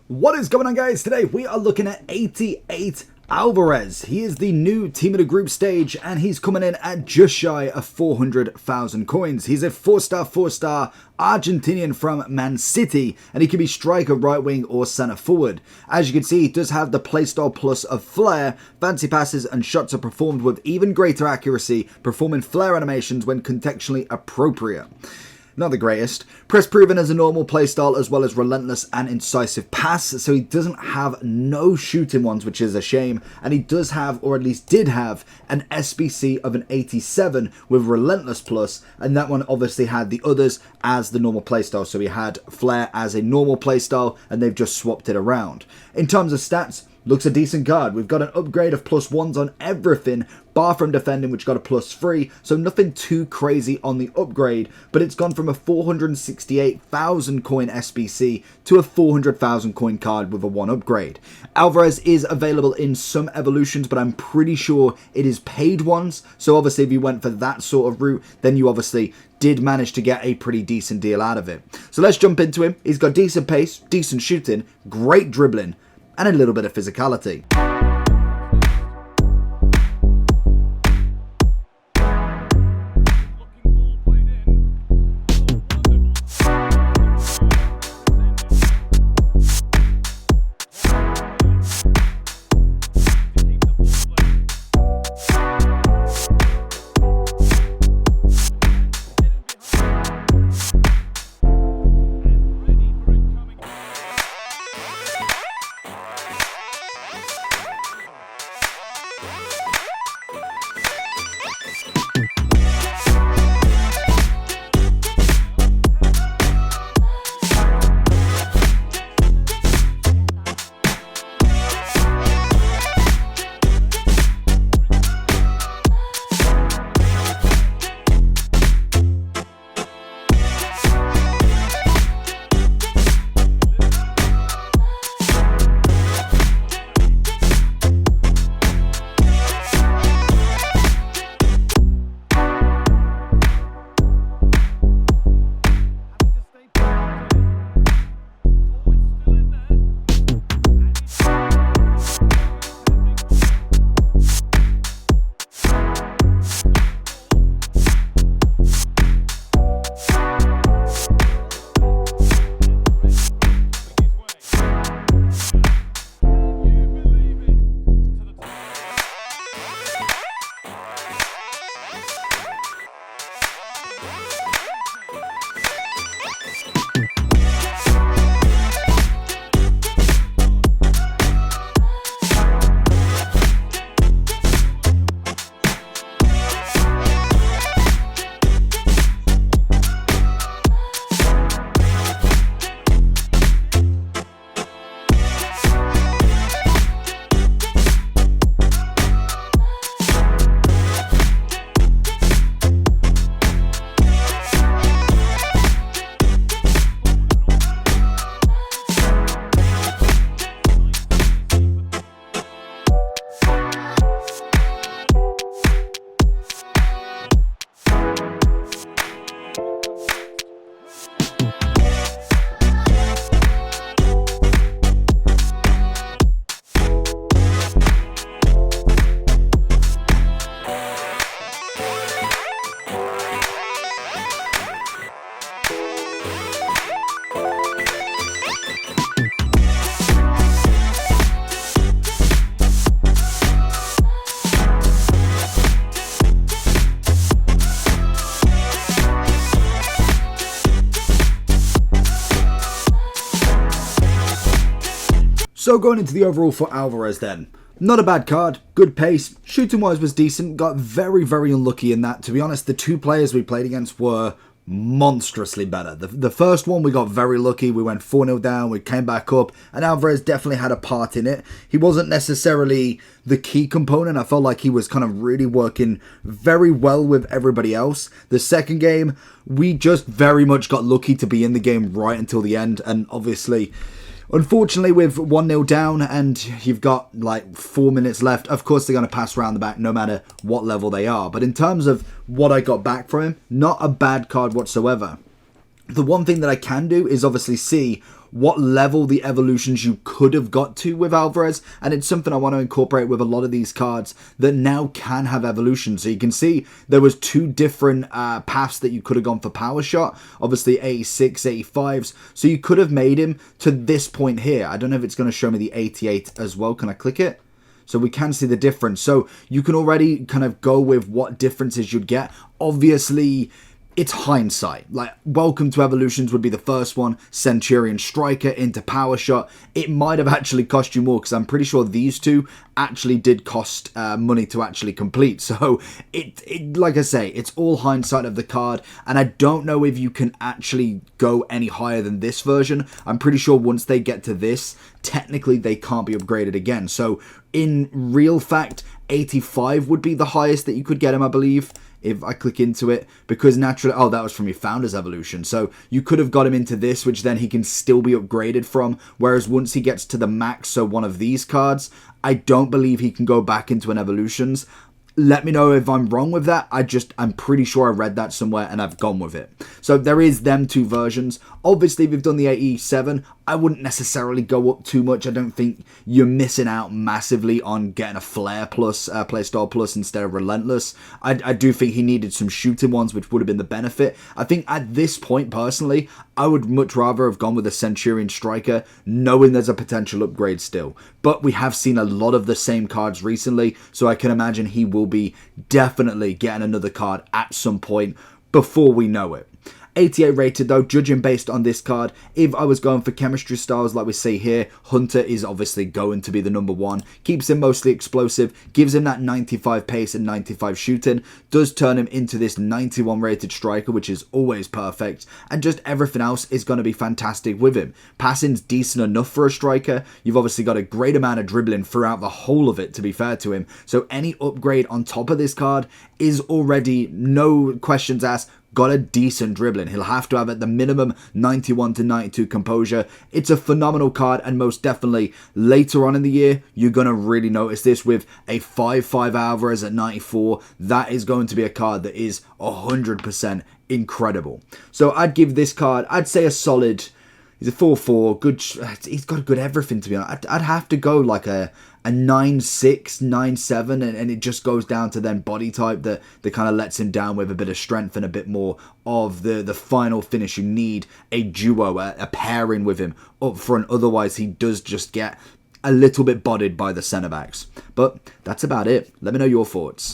What is going on, guys? Today we are looking at 88 Alvarez. He is the new team of the group stage and he's coming in at just shy of 400,000 coins. He's a 4-star Argentinian from Man City and he can be striker, right wing or centre forward. As you can see, he does have the playstyle plus of flair. Fancy passes and shots are performed with even greater accuracy, performing flair animations when contextually appropriate. Not the greatest. Press proven as a normal playstyle as well as relentless and incisive pass, so he doesn't have no shooting ones, which is a shame, and he does have, or at least did have, an SBC of an 87 with relentless plus, and that one obviously had the others as the normal playstyle, so he had flair as a normal playstyle and they've just swapped it around. In terms of stats, looks a decent card. We've got an upgrade of +1s on everything, bar from defending, which got a +3, so nothing too crazy on the upgrade, but it's gone from a 468,000 coin SBC to a 400,000 coin card with a 1 upgrade. Alvarez is available in some evolutions, but I'm pretty sure it is paid ones, so obviously if you went for that sort of route, then you obviously did manage to get a pretty decent deal out of it. So let's jump into him. He's got decent pace, decent shooting, great dribbling, and a little bit of physicality. So going into the overall for Alvarez then, not a bad card, good pace, shooting wise was decent, got very unlucky in that. To be honest, the two players we played against were monstrously better. The first one we got very lucky, we went 4-0 down, we came back up, and Alvarez definitely had a part in it. He wasn't necessarily the key component. I felt like he was kind of really working very well with everybody else. The second game, we just very much got lucky to be in the game right until the end, and obviously unfortunately, with 1-0 down and you've got like 4 minutes left, of course they're going to pass around the back no matter what level they are. But in terms of what I got back from him, not a bad card whatsoever. The one thing that I can do is obviously see what level the evolutions you could have got to with Alvarez, and it's something I want to incorporate with a lot of these cards that now can have evolutions. So you can see there was two different paths that you could have gone for power shot, obviously 86, 85s, so you could have made him to this point here. I don't know if it's going to show me the 88 as well. Can I click it? So we can see the difference. So you can already kind of go with what differences you'd get. Obviously, it's hindsight. Like, Welcome to Evolutions would be the first one. Centurion Striker into Power Shot. It might have actually cost you more, because I'm pretty sure these two actually did cost money to actually complete. So, it like I say, it's all hindsight of the card. And I don't know if you can actually go any higher than this version. I'm pretty sure once they get to this, technically they can't be upgraded again. So, in real fact, 85 would be the highest that you could get him, I believe, if I click into it, because naturally, oh, that was from your Founder's Evolution. So you could have got him into this, which then he can still be upgraded from. Whereas once he gets to the max, so one of these cards, I don't believe he can go back into an Evolutions. Let me know if I'm wrong with that. I'm pretty sure I read that somewhere and I've gone with it. So there is them two versions. Obviously, if you've done the 87, I wouldn't necessarily go up too much. I don't think you're missing out massively on getting a Flare plus, Playstyle plus instead of Relentless. I do think he needed some shooting ones, which would have been the benefit. I think at this point, personally, I would much rather have gone with a Centurion Striker, knowing there's a potential upgrade still. But we have seen a lot of the same cards recently, so I can imagine he will be definitely getting another card at some point before we know it. 88 rated though, judging based on this card. If I was going for chemistry styles like we see here, Hunter is obviously going to be the number one. Keeps him mostly explosive, gives him that 95 pace and 95 shooting, does turn him into this 91 rated striker, which is always perfect, and just everything else is going to be fantastic with him. Passing's decent enough for a striker. You've obviously got a great amount of dribbling throughout the whole of it, to be fair to him, so any upgrade on top of this card is already, no questions asked, got a decent dribbling. He'll have to have at the minimum 91 to 92 composure. It's a phenomenal card, and most definitely later on in the year, you're going to really notice this with a 5-5 Alvarez at 94. That is going to be a card that is 100% incredible. So I'd give this card, I'd say a solid, he's a 4-4, good, he's got a good everything, to be honest. I'd have to go like a 9-6, 9-7, and it just goes down to then body type that kind of lets him down with a bit of strength and a bit more of the final finish. You need a duo, a pairing with him up front. Otherwise, he does just get a little bit bodied by the centre backs. But that's about it. Let me know your thoughts.